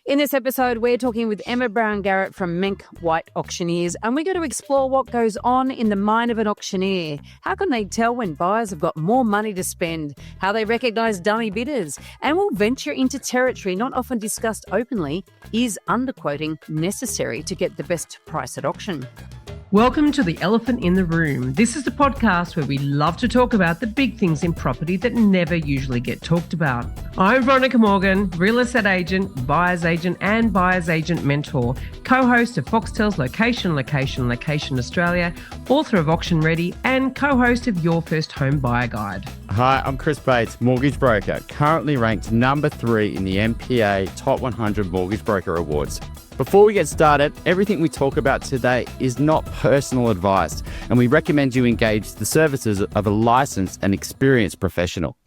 In this episode, we're talking with Emma Brown-Garrett from Menk White Auctioneers, and we're going to explore what goes on in the mind of an auctioneer. How can they tell when buyers have got more money to spend? How they recognise dummy bidders? And we'll venture into territory not often discussed openly. Is underquoting necessary to get the best price at auction? Welcome to The Elephant in the Room. This is the podcast where we love to talk about the big things in property that never usually get talked about. I'm Veronica Morgan, real estate agent, buyer's agent and buyer's agent mentor, co-host of Foxtel's Location Australia, author of Auction Ready and co-host of Your First Home Buyer Guide. Hi, I'm Chris Bates, mortgage broker, currently ranked number 3 in the MPA Top 100 Mortgage Broker Awards. Before we get started, everything we talk about today is not personal advice, and we recommend you engage the services of a licensed and experienced professional.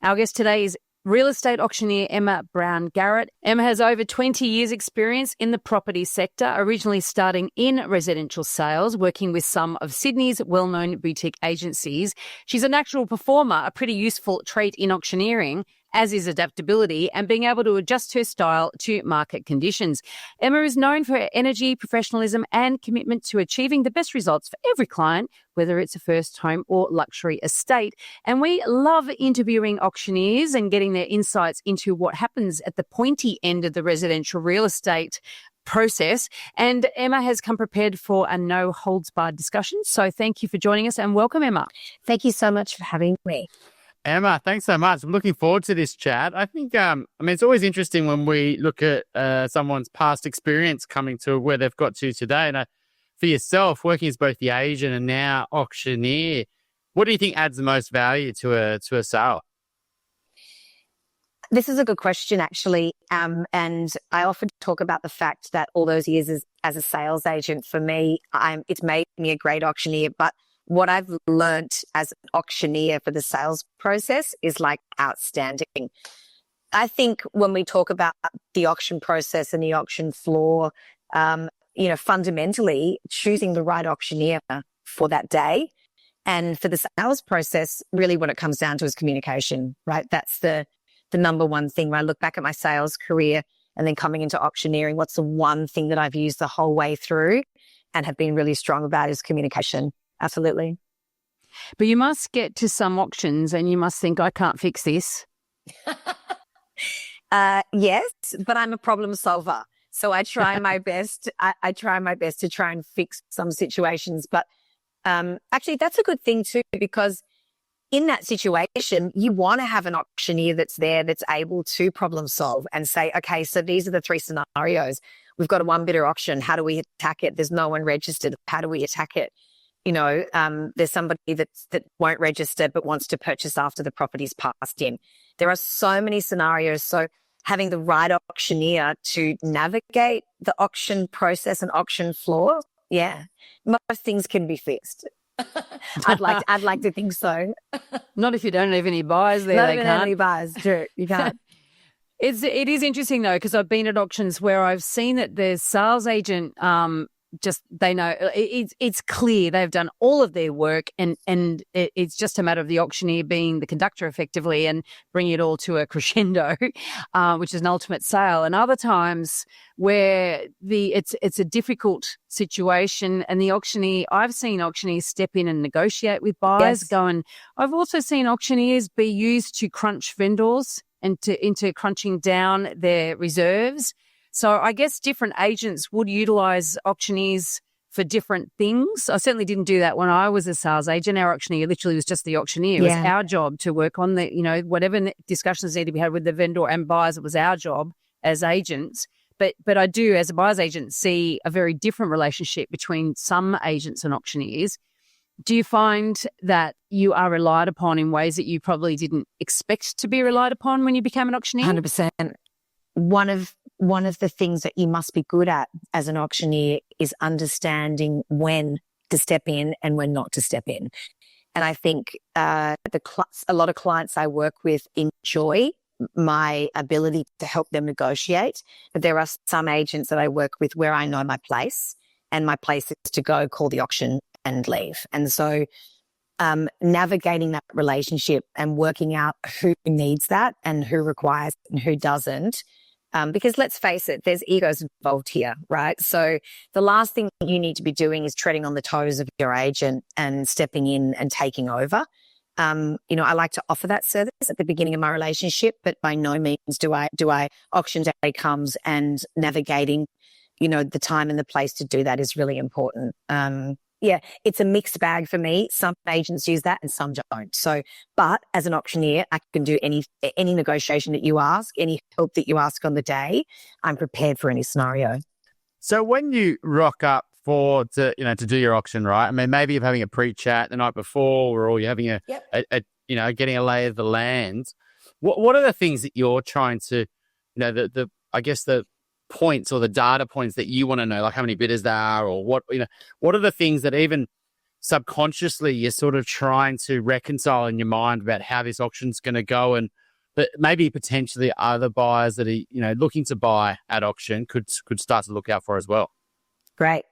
Our guest today is real estate auctioneer Emma Brown-Garrett. Emma has over 20 years' experience in the property sector, originally starting in residential sales, working with some of Sydney's well-known boutique agencies. She's a natural performer, a pretty useful trait in auctioneering, as is adaptability and being able to adjust her style to market conditions. Emma is known for her energy, professionalism and commitment to achieving the best results for every client, whether it's a first home or luxury estate. And we love interviewing auctioneers and getting their insights into what happens at the pointy end of the residential real estate process. And Emma has come prepared for a no-holds-barred discussion. So thank you for joining us and welcome, Emma. Thank you so much for having me. Emma, thanks so much. I'm looking forward to this chat. I think, it's always interesting when we look at someone's past experience coming to where they've got to today. And for yourself, working as both the agent and now auctioneer, what do you think adds the most value to a sale? This is a good question, actually. And I often talk about the fact that all those years as a sales agent, for me, it's made me a great auctioneer. But what I've learnt as an auctioneer for the sales process is outstanding. I think when we talk about the auction process and the auction floor, fundamentally choosing the right auctioneer for that day. And for the sales process, really what it comes down to is communication, right? That's the number one thing. When I look back at my sales career and then coming into auctioneering, what's the one thing that I've used the whole way through and have been really strong about is communication. Absolutely. But you must get to some auctions and you must think, I can't fix this. Yes, but I'm a problem solver. So I try my best. I try my best to try and fix some situations. But actually, that's a good thing too, because in that situation, you want to have an auctioneer that's there, that's able to problem solve and say, okay, so these are the 3 scenarios. We've got a one bidder auction. How do we attack it? There's no one registered. How do we attack it? There's somebody that won't register but wants to purchase after the property's passed in. There are so many scenarios. So having the right auctioneer to navigate the auction process and auction floor, most things can be fixed. I'd like to think so. Not if you don't have any buyers there. Not they if you can't. have any buyers. True, you can't. It is interesting though, because I've been at auctions where I've seen that the sales agent they know it's clear they've done all of their work and it's just a matter of the auctioneer being the conductor effectively and bringing it all to a crescendo, which is an ultimate sale. And other times where it's a difficult situation and the auctioneer, I've seen auctioneers step in and negotiate with buyers. Yes. I've also seen auctioneers be used to crunch vendors and into crunching down their reserves. So I guess different agents would utilise auctioneers for different things. I certainly didn't do that when I was a sales agent. Our auctioneer literally was just the auctioneer. It was our job to work on whatever discussions need to be had with the vendor and buyers. It was our job as agents. But I do, as a buyer's agent, see a very different relationship between some agents and auctioneers. Do you find that you are relied upon in ways that you probably didn't expect to be relied upon when you became an auctioneer? 100%. One of the things that you must be good at as an auctioneer is understanding when to step in and when not to step in. And I think a lot of clients I work with enjoy my ability to help them negotiate. But there are some agents that I work with where I know my place, and my place is to go call the auction and leave. And so navigating that relationship and working out who needs that and who requires and who doesn't Because let's face it, there's egos involved here, right? So the last thing you need to be doing is treading on the toes of your agent and stepping in and taking over. I like to offer that service at the beginning of my relationship, but by no means do I auction day comes and navigating, the time and the place to do that is really important. It's a mixed bag for me. Some agents use that and some don't. So, but as an auctioneer, I can do any negotiation that you ask, any help that you ask on the day. I'm prepared for any scenario. So when you rock up to do your auction, right? I mean, maybe you're having a pre-chat the night before, or you're having getting a lay of the land. What are the things that you're trying to, the points or the data points that you want to know, like how many bidders there are, or what are the things that even subconsciously you're sort of trying to reconcile in your mind about how this auction's going to go, and that maybe potentially other buyers that are, looking to buy at auction could start to look out for as well? Great.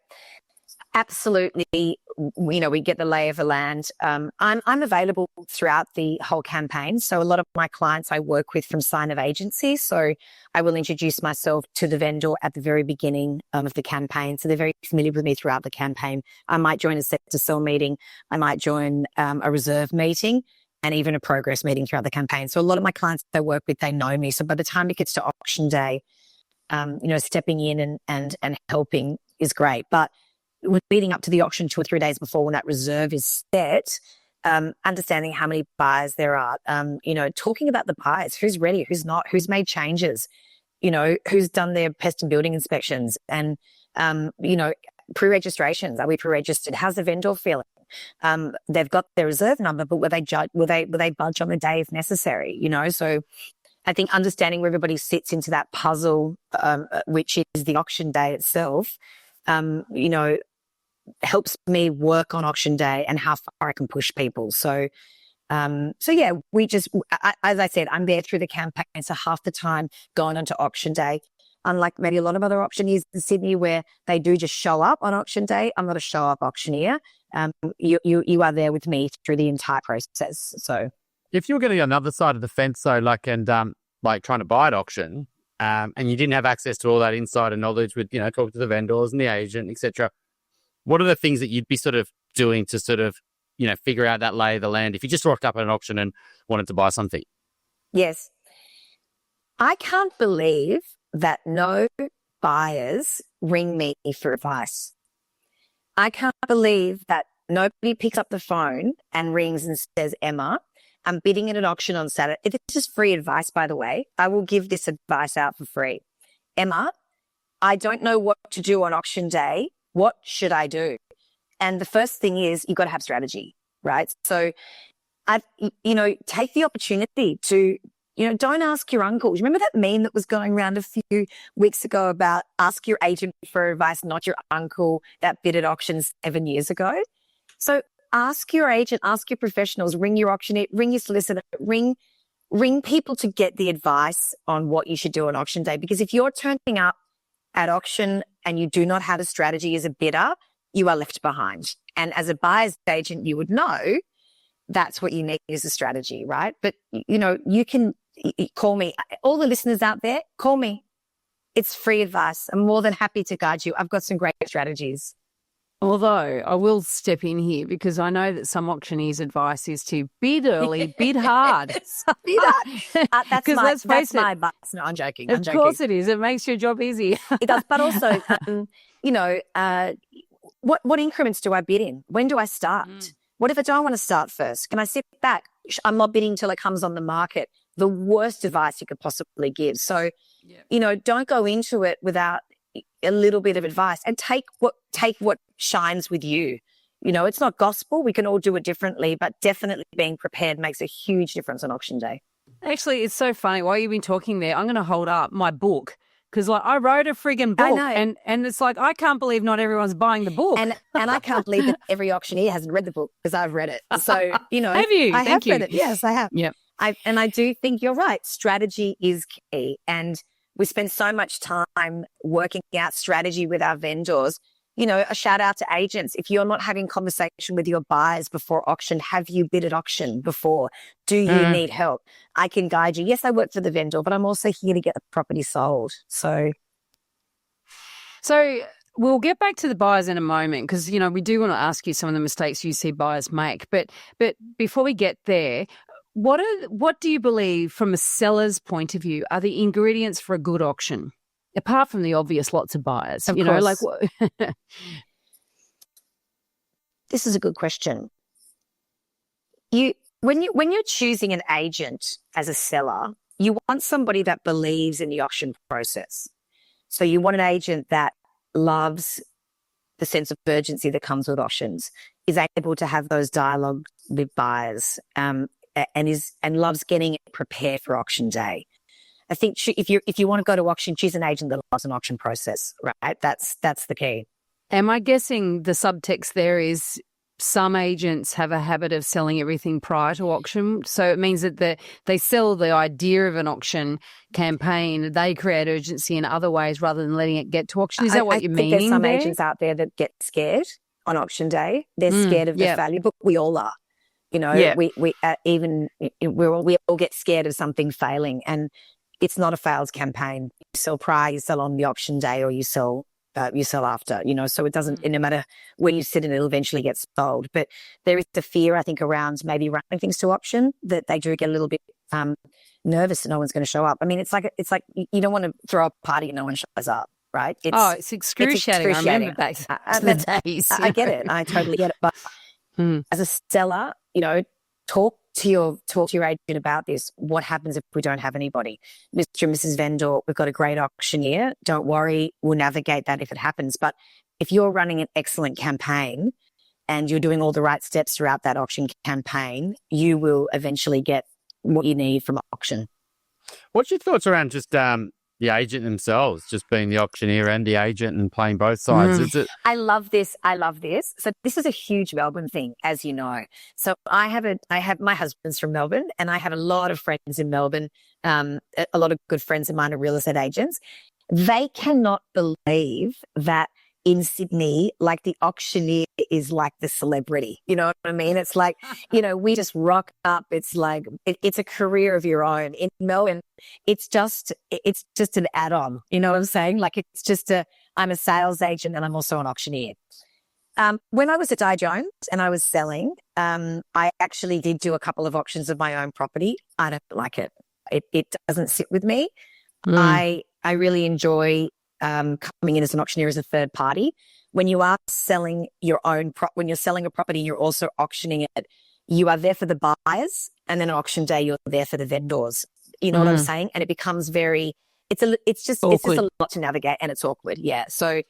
Absolutely. We get the lay of the land. I'm available throughout the whole campaign. So a lot of my clients I work with from sign of agency. So I will introduce myself to the vendor at the very beginning of the campaign. So they're very familiar with me throughout the campaign. I might join a set to sell meeting. I might join a reserve meeting and even a progress meeting throughout the campaign. So a lot of my clients I work with, they know me. So by the time it gets to auction day, stepping in and helping is great. But leading up to the auction 2 or 3 days before, when that reserve is set, understanding how many buyers there are, talking about the buyers, who's ready, who's not, who's made changes, who's done their pest and building inspections, and, pre-registrations. Are we pre-registered? How's the vendor feeling? They've got their reserve number, but will they budge on the day if necessary? So I think understanding where everybody sits into that puzzle, which is the auction day itself, helps me work on auction day and how far I can push people. So we just, as I said, I'm there through the campaign. So half the time going onto auction day, unlike maybe a lot of other auctioneers in Sydney where they do just show up on auction day, I'm not a show up auctioneer. You are there with me through the entire process. So if you were getting on the other side of the fence, though, like trying to buy at auction, and you didn't have access to all that insider knowledge with, talking to the vendors and the agent, etc. What are the things that you'd be sort of doing to sort of, figure out that lay of the land if you just rocked up at an auction and wanted to buy something? Yes. I can't believe that no buyers ring me for advice. I can't believe that nobody picks up the phone and rings and says, Emma, I'm bidding at an auction on Saturday. If it's just free advice, by the way, I will give this advice out for free. Emma, I don't know what to do on auction day. What should I do? And the first thing is you've got to have strategy, right? So take the opportunity to, don't ask your uncle. Remember that meme that was going around a few weeks ago about ask your agent for advice, not your uncle that bid at auctions 7 years ago? So ask your agent, ask your professionals, ring your auctioneer, ring your solicitor, ring people to get the advice on what you should do on auction day. Because if you're turning up at auction and you do not have a strategy as a bidder, you are left behind. And as a buyer's agent, you would know that's what you need is a strategy, right? But, you can call me. All the listeners out there, call me. It's free advice. I'm more than happy to guide you. I've got some great strategies. Although I will step in here because I know that some auctioneers' advice is to bid early, bid hard. Bid hard. That's my advice. No, I'm joking. Of course it is. It makes your job easy. It does. But also, what increments do I bid in? When do I start? What if I don't want to start first? Can I sit back? I'm not bidding till it comes on the market. The worst advice you could possibly give. So, don't go into it without a little bit of advice and take what shines with you. It's not gospel. We can all do it differently, but definitely being prepared makes a huge difference on auction day. Actually, it's so funny. While you've been talking there, I'm going to hold up my book because I wrote a friggin' book. I know. And it's like, I can't believe not everyone's buying the book. And I can't believe that every auctioneer hasn't read the book because I've read it. So, Have you? I Thank have you. read it. Yes, I have. Yep. I do think you're right. Strategy is key. And we spend so much time working out strategy with our vendors. a shout out to agents. If you're not having conversation with your buyers before auction, have you bid at auction before? Do you need help? I can guide you. Yes, I work for the vendor, but I'm also here to get the property sold. So we'll get back to the buyers in a moment because, we do want to ask you some of the mistakes you see buyers make. But before we get there, what do you believe from a seller's point of view are the ingredients for a good auction? Apart from the obvious lots of buyers, of course. This is a good question. When you're choosing an agent as a seller, you want somebody that believes in the auction process. So you want an agent that loves the sense of urgency that comes with auctions, is able to have those dialogues with buyers, and loves getting it prepared for auction day. I think if you want to go to auction, choose an agent that loves an auction process, right? That's the key. Am I guessing the subtext there is some agents have a habit of selling everything prior to auction? So it means that they sell the idea of an auction campaign, they create urgency in other ways rather than letting it get to auction. Is that what you're meaning? I think there's some there? agents out there that get scared on auction day. They're scared of the value, but we all are. We all get scared of something failing, and it's not a fails campaign. You sell prior, you sell on the auction day, or you sell after, so it doesn't, no matter where you sit, and it'll eventually get sold. But there is the fear, I think, around maybe running things to auction, that they do get a little bit nervous that no one's going to show up. I mean, it's like you don't want to throw a party and no one shows up, right? It's excruciating. I remember back to the days. I get it. I totally get it. But as a seller, talk to your agent about this. What happens if we don't have anybody? Mr. and Mrs. Vendor, we've got a great auctioneer. Don't worry, we'll navigate that if it happens. But if you're running an excellent campaign and you're doing all the right steps throughout that auction campaign, you will eventually get what you need from auction. What's your thoughts around just the agent themselves, just being the auctioneer and the agent and playing both sides? Is it? I love this. So this is a huge Melbourne thing, as you know. So I have my husband's from Melbourne, and I have a lot of friends in Melbourne. A lot of good friends of mine are real estate agents. They cannot believe that in Sydney, like the auctioneer is like the celebrity. You know what I mean? It's like, we just rock up. It's like, it's a career of your own. In Melbourne, it's just an add-on. You know what I'm saying? Like, it's just I'm a sales agent and I'm also an auctioneer. When I was at Di Jones and I was selling, I actually did do a couple of auctions of my own property. I don't like it. It doesn't sit with me. I really enjoy coming in as an auctioneer as a third party. When you are selling your own when you're selling a property, you're also auctioning it. You are there for the buyers, and then on auction day, you're there for the vendors. You know what I'm saying? And it becomes it's just a lot to navigate, and it's awkward. Yeah. So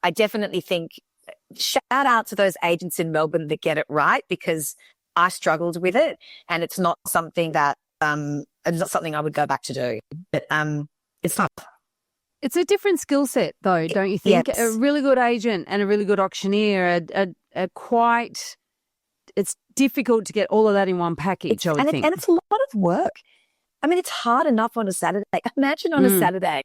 I definitely think shout out to those agents in Melbourne that get it right, because I struggled with it, and it's not something that I would go back to do. But it's tough. It's a different skill set, though, don't you think? Yes. A really good agent and a really good auctioneer are quite. It's difficult to get all of that in one package, I would think. And it's a lot of work. I mean, it's hard enough on a Saturday. Imagine on a Saturday,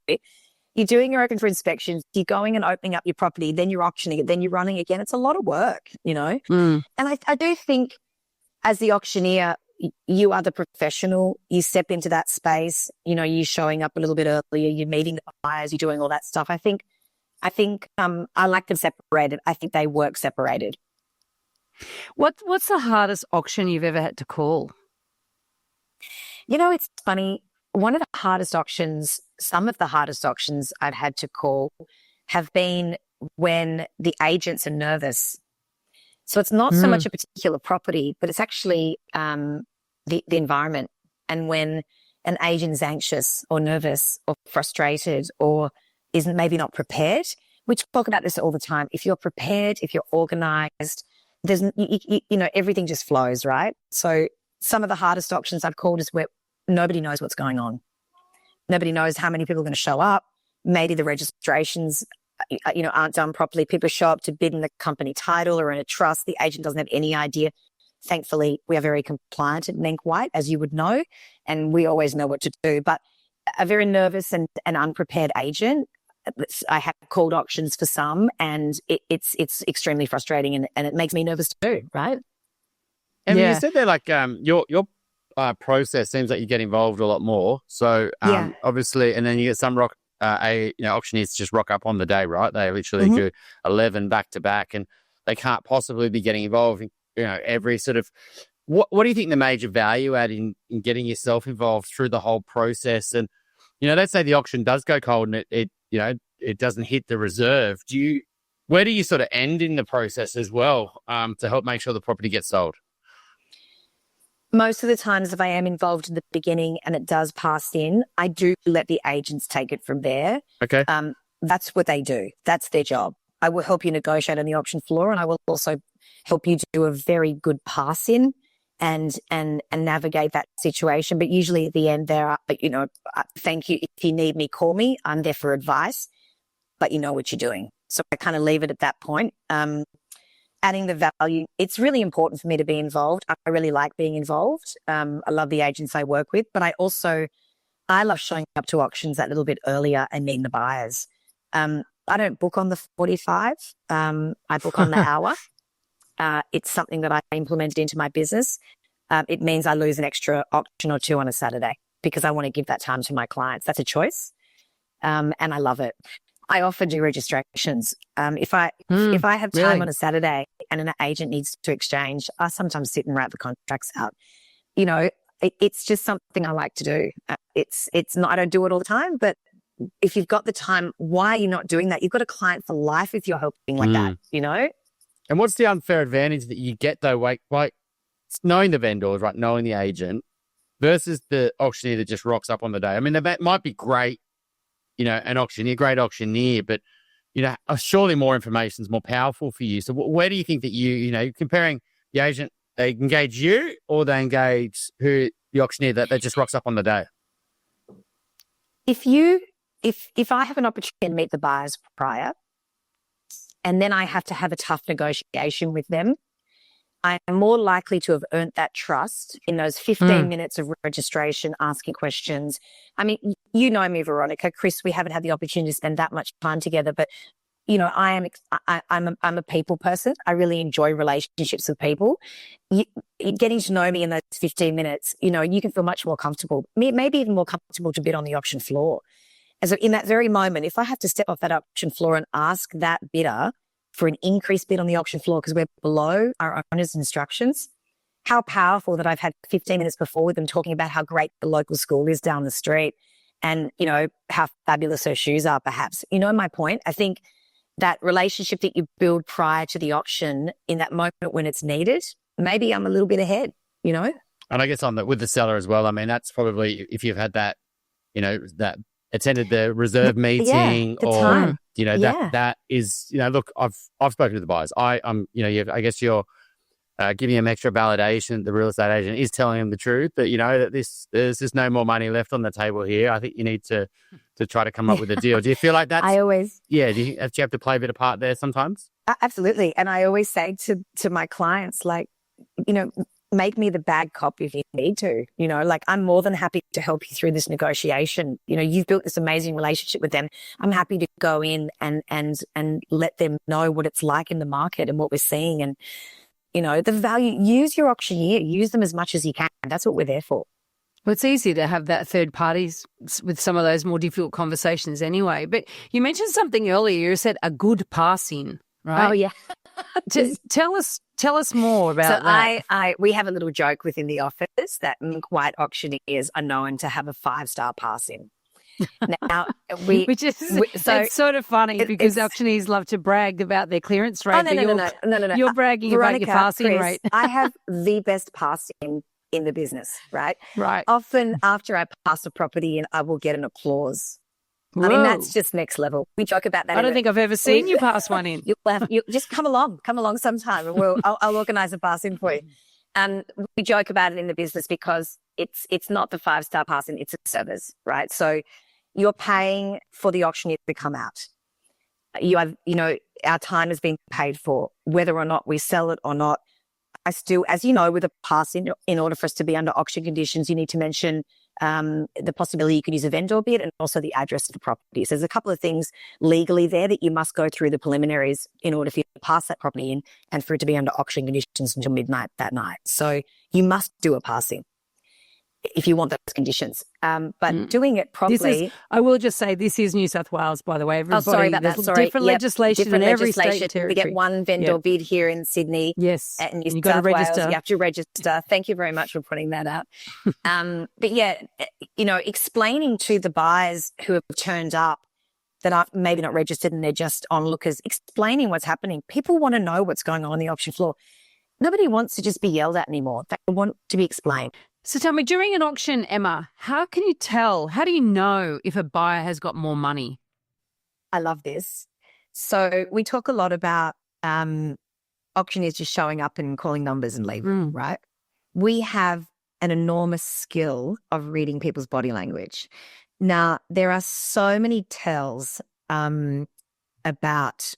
you're doing your open for inspections, you're going and opening up your property, then you're auctioning it, then you're running again. It's a lot of work, And I do think as the auctioneer, you are the professional. You step into that space, you're showing up a little bit earlier, you're meeting the buyers, you're doing all that stuff. I think I like them separated. I think they work separated. What's the hardest auction you've ever had to call? It's funny. Some of the hardest auctions I've had to call have been when the agents are nervous. So it's not so much a particular property, but it's actually the environment. And when an agent is anxious or nervous or frustrated or isn't maybe not prepared, we talk about this all the time. If you're prepared, if you're organized, there's everything just flows, right? So some of the hardest auctions I've called is where nobody knows what's going on. Nobody knows how many people are going to show up. Maybe the registrations aren't done properly. People show up to bid in the company title or in a trust. The agent doesn't have any idea. Thankfully, we are very compliant at Nenk White, as you would know, and we always know what to do. But a very nervous and unprepared agent, I have called auctions for some, and it's extremely frustrating, and it makes me nervous too, right? And Yeah. you said there, like, your process seems like you get involved a lot more. So, Yeah. obviously, and then you get some auctioneers just rock up on the day, right? They literally Mhm. do 11 back to back, and they can't possibly be getting involved in, every sort of. What do you think the major value add in getting yourself involved through the whole process? And, let's say the auction does go cold and it doesn't hit the reserve. Where do you sort of end in the process as well, to help make sure the property gets sold? Most of the times, if I am involved in the beginning and it does pass in, I do let the agents take it from there. Okay. That's what they do. That's their job. I will help you negotiate on the auction floor, and I will also help you do a very good pass in and navigate that situation. But usually at the end there are, thank you. If you need me, call me. I'm there for advice, but you know what you're doing. So I kind of leave it at that point. Adding the value, it's really important for me to be involved. I really like being involved. I love the agents I work with, but I love showing up to auctions that little bit earlier and meeting the buyers. I don't book on the 45. I book on the hour. It's something that I implemented into my business. It means I lose an extra auction or two on a Saturday because I want to give that time to my clients. That's a choice. And I love it. I often do registrations. If I have time really? on a Saturday and an agent needs to exchange, I sometimes sit and write the contracts out. It's just something I like to do. It's not, I don't do it all the time, but if you've got the time, why are you not doing that? You've got a client for life if you're helping like that, And what's the unfair advantage that you get though, like knowing the vendors, right, knowing the agent versus the auctioneer that just rocks up on the day? I mean, they might be great, great auctioneer, but, surely more information is more powerful for you. So where do you think that comparing the agent, they engage you or they engage the auctioneer that just rocks up on the day? If I have an opportunity to meet the buyers prior, and then I have to have a tough negotiation with them, I am more likely to have earned that trust in those 15 minutes of registration, asking questions. I mean, you know me, Veronica, Chris, we haven't had the opportunity to spend that much time together, but I'm a people person. I really enjoy relationships with people. Getting to know me in those 15 minutes, you can feel much more comfortable, maybe even more comfortable to bid on the auction floor. And so in that very moment, if I have to step off that auction floor and ask that bidder for an increased bid on the auction floor because we're below our owner's instructions, how powerful that I've had 15 minutes before with them talking about how great the local school is down the street and, how fabulous her shoes are perhaps. My point? I think that relationship that you build prior to the auction in that moment when it's needed, maybe I'm a little bit ahead, And I guess with the seller as well, I mean, that's probably if you've had that, that attended the reserve meeting time. that is, look, I've spoken to the buyers. I I guess you're giving them extra validation. The real estate agent is telling them the truth, that, that there's just no more money left on the table here. I think you need to try to come up with a deal. Do you feel like that? Do you have to play a bit of part there sometimes? Absolutely. And I always say to my clients, like, make me the bad cop if you need to, I'm more than happy to help you through this negotiation. You've built this amazing relationship with them. I'm happy to go in and let them know what it's like in the market and what we're seeing. And, the value, use your auctioneer, use them as much as you can. That's what we're there for. Well, it's easy to have that third parties with some of those more difficult conversations anyway. But you mentioned something earlier. You said a good pass-in, right? Oh, yeah. Tell us more about that. We have a little joke within the office that white auctioneers are known to have a 5-star pass-in. Now, it's sort of funny because auctioneers love to brag about their clearance rate. No. You're bragging Veronica, about your passing Chris, rate. I have the best pass-in in the business, right? Right. Often after I pass a property in, I will get an applause. Whoa. I mean, that's just next level. We joke about that. I don't think I've ever seen you pass one in. You just come along sometime, and I'll organise a pass in for you. And we joke about it in the business because it's not the 5-star pass in, it's a service, right? So you're paying for the auctioneer to come out. Our time has been paid for, whether or not we sell it or not. I still, as you know, with a pass in order for us to be under auction conditions, you need to mention the possibility you could use a vendor bid, and also the address of the property. So there's a couple of things legally there that you must go through the preliminaries in order for you to pass that property in and for it to be under auction conditions until midnight that night. So you must do a passing if you want those conditions. But doing it properly. I will just say, this is New South Wales, by the way. Everybody, sorry about that. there's Sorry. different legislation different in every legislation. state and territory. We get one vendor bid here in Sydney. Yes. And New you've got to South Wales, register. you have to register. Thank you very much for putting that out. But yeah, explaining to the buyers who have turned up that are maybe not registered and they're just onlookers, explaining what's happening. People want to know what's going on the auction floor. Nobody wants to just be yelled at anymore. They want to be explained. So tell me, during an auction, Emma, how do you know if a buyer has got more money? I love this. So we talk a lot about auctioneers just showing up and calling numbers and leaving, right? We have an enormous skill of reading people's body language. Now, there are so many tells about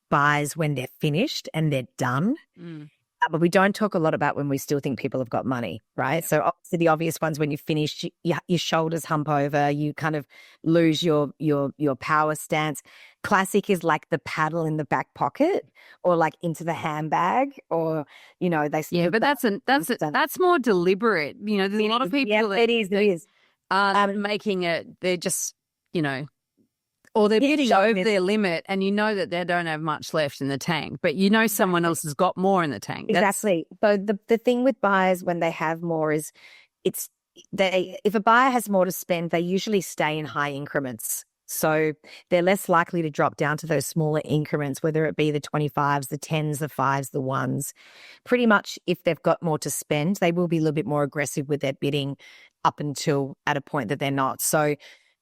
buyers when they're finished and they're done. But we don't talk a lot about when we still think people have got money, right? So obviously the obvious ones, when you finish, your shoulders hump over, you kind of lose your power stance. Classic is like the paddle in the back pocket, or like into the handbag, or they. Yeah, but that's more deliberate. There's a lot of people that it is. Making it. They're just or they're bidding over their limit, and that they don't have much left in the tank, but someone else has got more in the tank. Exactly. So the thing with buyers when they have more is if a buyer has more to spend, they usually stay in high increments. So they're less likely to drop down to those smaller increments, whether it be the 25s, the 10s, the 5s, the 1s. Pretty much if they've got more to spend, they will be a little bit more aggressive with their bidding up until at a point that they're not. So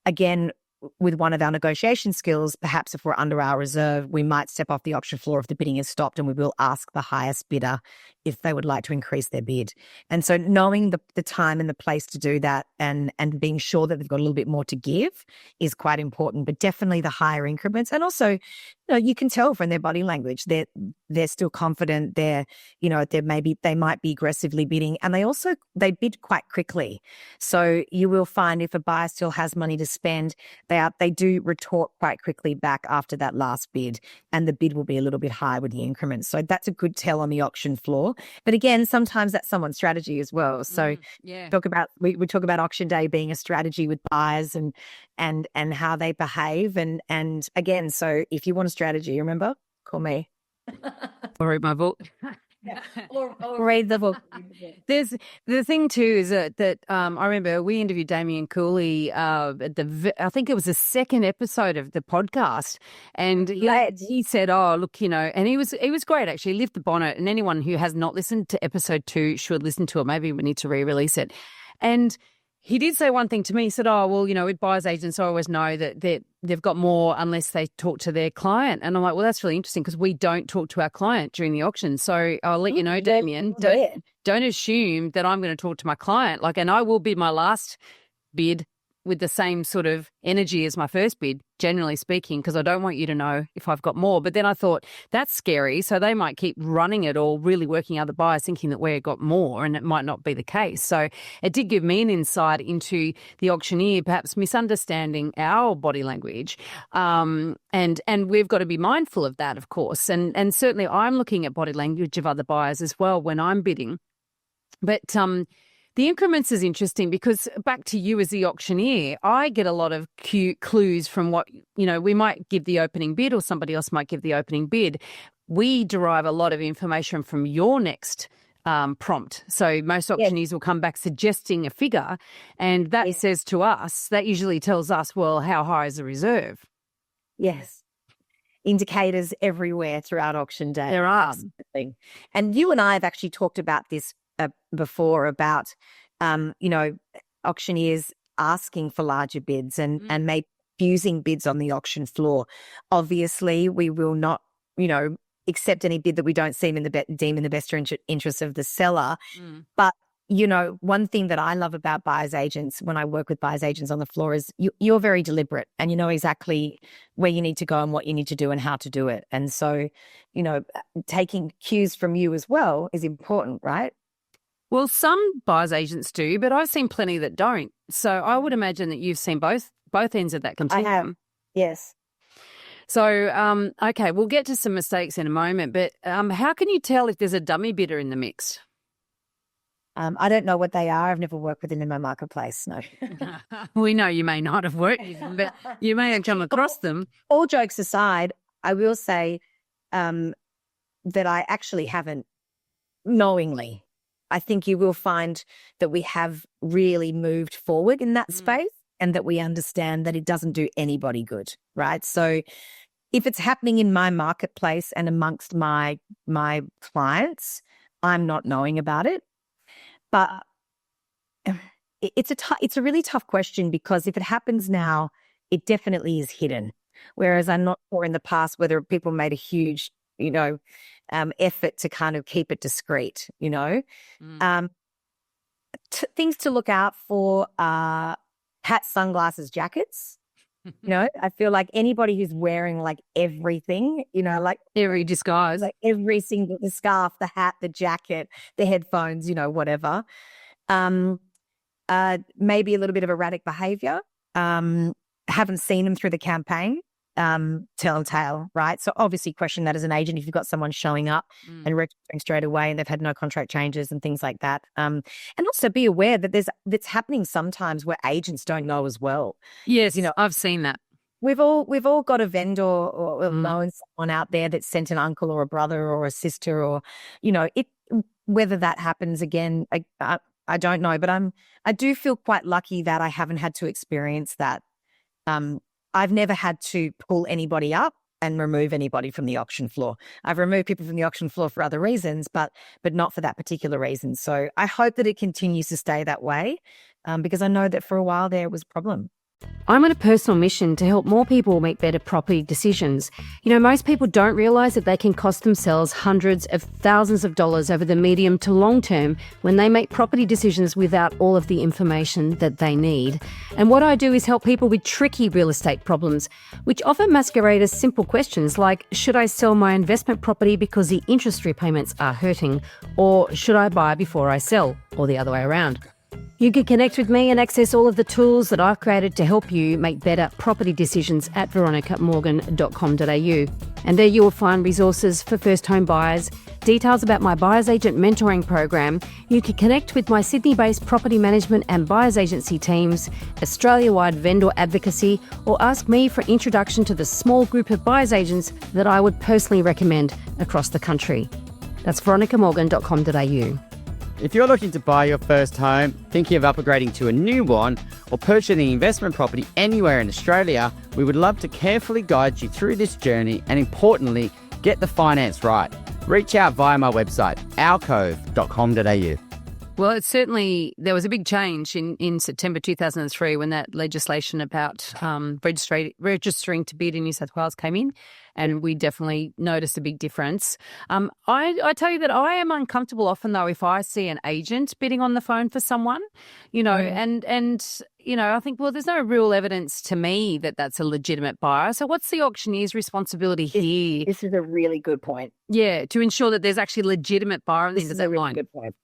again, with one of our negotiation skills, perhaps if we're under our reserve, we might step off the auction floor if the bidding is stopped, and we will ask the highest bidder if they would like to increase their bid. And so knowing the time and the place to do that, and being sure that they've got a little bit more to give is quite important, but definitely the higher increments. And also, you can tell from their body language, they're still confident. They might be aggressively bidding, and they bid quite quickly. So you will find if a buyer still has money to spend, they do retort quite quickly back after that last bid, and the bid will be a little bit high with the increments. So that's a good tell on the auction floor. But again, sometimes that's someone's strategy as well. So we talk about auction day being a strategy with buyers and how they behave. And again, so if you want a strategy, remember, call me. Or read my book. or read the book. There's the thing too is that I remember we interviewed Damien Cooley at I think it was the second episode of the podcast, and he said, "Oh, look, and he was great actually. Lift the bonnet, and anyone who has not listened to episode 2 should listen to it. Maybe we need to re-release it." And he did say one thing to me. He said, "Oh, well, with buyers agents, I always know that they've got more unless they talk to their client." And I'm like, well, that's really interesting because we don't talk to our client during the auction. So I'll let you know, Damien, don't assume that I'm going to talk to my client. And I will bid my last bid with the same sort of energy as my first bid, generally speaking, because I don't want you to know if I've got more. But then I thought, that's scary. So they might keep running it or really working other buyers thinking that we've got more, and it might not be the case. So it did give me an insight into the auctioneer perhaps misunderstanding our body language. And we've got to be mindful of that, of course. And certainly I'm looking at body language of other buyers as well when I'm bidding. But the increments is interesting because back to you as the auctioneer, I get a lot of clues from what, we might give the opening bid or somebody else might give the opening bid. We derive a lot of information from your next prompt. So most auctioneers will come back suggesting a figure, and that says to us, that usually tells us, well, how high is the reserve? Yes. Indicators everywhere throughout auction day. There are. Absolutely. And you and I have actually talked about this before about, auctioneers asking for larger bids and maybe using bids on the auction floor. Obviously, we will not, accept any bid that we don't deem in the best interest of the seller. But, one thing that I love about buyer's agents when I work with buyer's agents on the floor is you're very deliberate and you know exactly where you need to go and what you need to do and how to do it. And so, taking cues from you as well is important, right? Well, some buyers agents do, but I've seen plenty that don't. So I would imagine that you've seen both ends of that I continuum. have. Yes. So, okay, we'll get to some mistakes in a moment, but how can you tell if there's a dummy bidder in the mix? I don't know what they are. I've never worked with them in my marketplace. No. We know you may not have worked with them, but you may have come across them. All jokes aside, I will say that I actually haven't knowingly. I think you will find that we have really moved forward in that space and that we understand that it doesn't do anybody good, right? So if it's happening in my marketplace and amongst my clients, I'm not knowing about it. But it's a really tough question, because if it happens now, it definitely is hidden. Whereas I'm not sure in the past whether people made a huge, effort to kind of keep it discreet, things to look out for are hats, sunglasses, jackets. I feel like anybody who's wearing like everything, like Every disguise. like every single, the scarf, the hat, the jacket, the headphones, whatever. Maybe a little bit of erratic behavior. Haven't seen them through the campaign. Telltale, right? So obviously question that as an agent if you've got someone showing up and registering straight away and they've had no contract changes and things like that. And also be aware that that's happening sometimes where agents don't know as well. Yes, I've seen that. We've all got a vendor or known someone out there that sent an uncle or a brother or a sister, or whether that happens again, I don't know, but I do feel quite lucky that I haven't had to experience that. I've never had to pull anybody up and remove anybody from the auction floor. I've removed people from the auction floor for other reasons, but not for that particular reason. So I hope that it continues to stay that way, because I know that for a while there was a problem. I'm on a personal mission to help more people make better property decisions. Most people don't realise that they can cost themselves hundreds of thousands of dollars over the medium to long term when they make property decisions without all of the information that they need. And what I do is help people with tricky real estate problems, which often masquerade as simple questions like, should I sell my investment property because the interest repayments are hurting? Or should I buy before I sell? Or the other way around. You can connect with me and access all of the tools that I've created to help you make better property decisions at veronicamorgan.com.au. And there you will find resources for first home buyers, details about my buyer's agent mentoring program. You can connect with my Sydney-based property management and buyer's agency teams, Australia-wide vendor advocacy, or ask me for an introduction to the small group of buyer's agents that I would personally recommend across the country. That's veronicamorgan.com.au. If you're looking to buy your first home, thinking of upgrading to a new one, or purchasing an investment property anywhere in Australia, we would love to carefully guide you through this journey and, importantly, get the finance right. Reach out via my website, alcove.com.au. Well, there was a big change in September 2003 when that legislation about registering to bid in New South Wales came in, and we definitely noticed a big difference. I tell you that I am uncomfortable often, though, if I see an agent bidding on the phone for someone, and I think, well, there's no real evidence to me that that's a legitimate buyer. So what's the auctioneer's responsibility here? This is a really good point. Yeah, to ensure that there's actually legitimate buyer on the end of that line. Good point.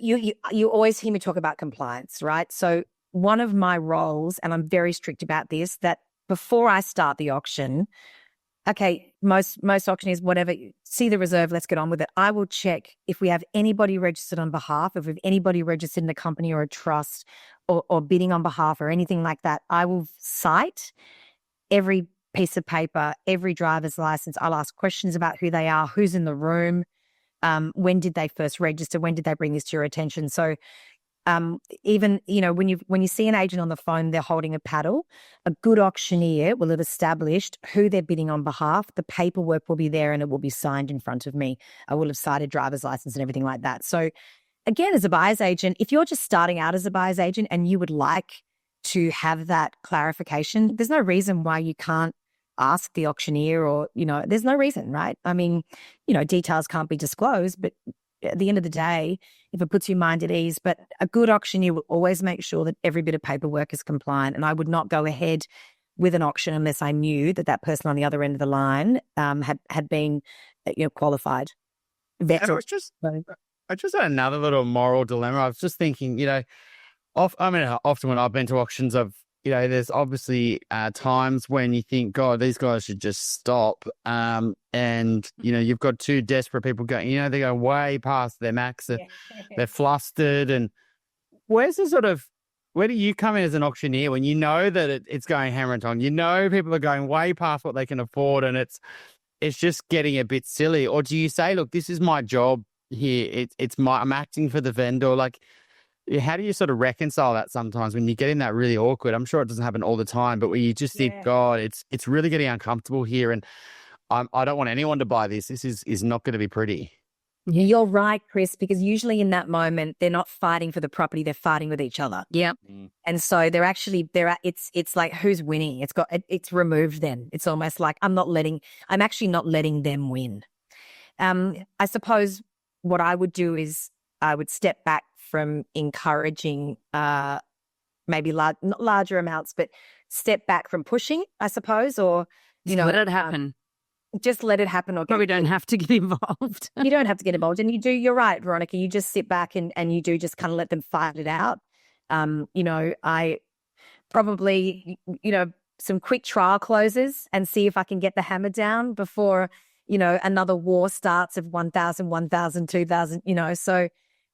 You always hear me talk about compliance, right? So one of my roles, and I'm very strict about this, that before I start the auction, okay, most auctioneers, whatever, see the reserve, let's get on with it. I will check if we have anybody registered on behalf, if we have anybody registered in a company or a trust or bidding on behalf or anything like that. I will cite every piece of paper, every driver's license. I'll ask questions about who they are, who's in the room. When did they first register? When did they bring this to your attention? So even, when you see an agent on the phone, they're holding a paddle, a good auctioneer will have established who they're bidding on behalf. The paperwork will be there and it will be signed in front of me. I will have cited driver's license and everything like that. So again, as a buyer's agent, if you're just starting out as a buyer's agent and you would like to have that clarification, there's no reason why you can't ask the auctioneer, or, there's no reason, right? I mean, details can't be disclosed, but at the end of the day, if it puts your mind at ease, but a good auctioneer will always make sure that every bit of paperwork is compliant. And I would not go ahead with an auction unless I knew that person on the other end of the line had been, qualified. I I just had another little moral dilemma. I was just thinking, often when I've been to auctions, there's obviously times when you think, God, these guys should just stop. And, you've got two desperate people going, they're going way past their max. They're flustered. And where do you come in as an auctioneer when you know that it's going hammer and tongs? People are going way past what they can afford and it's just getting a bit silly. Or do you say, look, this is my job here. I'm acting for the vendor. Like, how do you sort of reconcile that sometimes when you get in that really awkward? I'm sure it doesn't happen all the time, but where you just think, God, it's really getting uncomfortable here, and I don't want anyone to buy this. This is not going to be pretty. You're right, Chris, because usually in that moment, they're not fighting for the property, they're fighting with each other. Yeah. And so it's like, who's winning? It's removed then. It's almost like I'm actually not letting them win. I suppose what I would do is I would step back from encouraging maybe not larger amounts, but step back from pushing, I suppose, or, let it happen. Just let it happen. Or probably don't have to get involved. You don't have to get involved. And you're right, Veronica. You just sit back and you do just kind of let them fight it out. I probably, some quick trial closes and see if I can get the hammer down before, another war starts of 1,000, 2,000, So,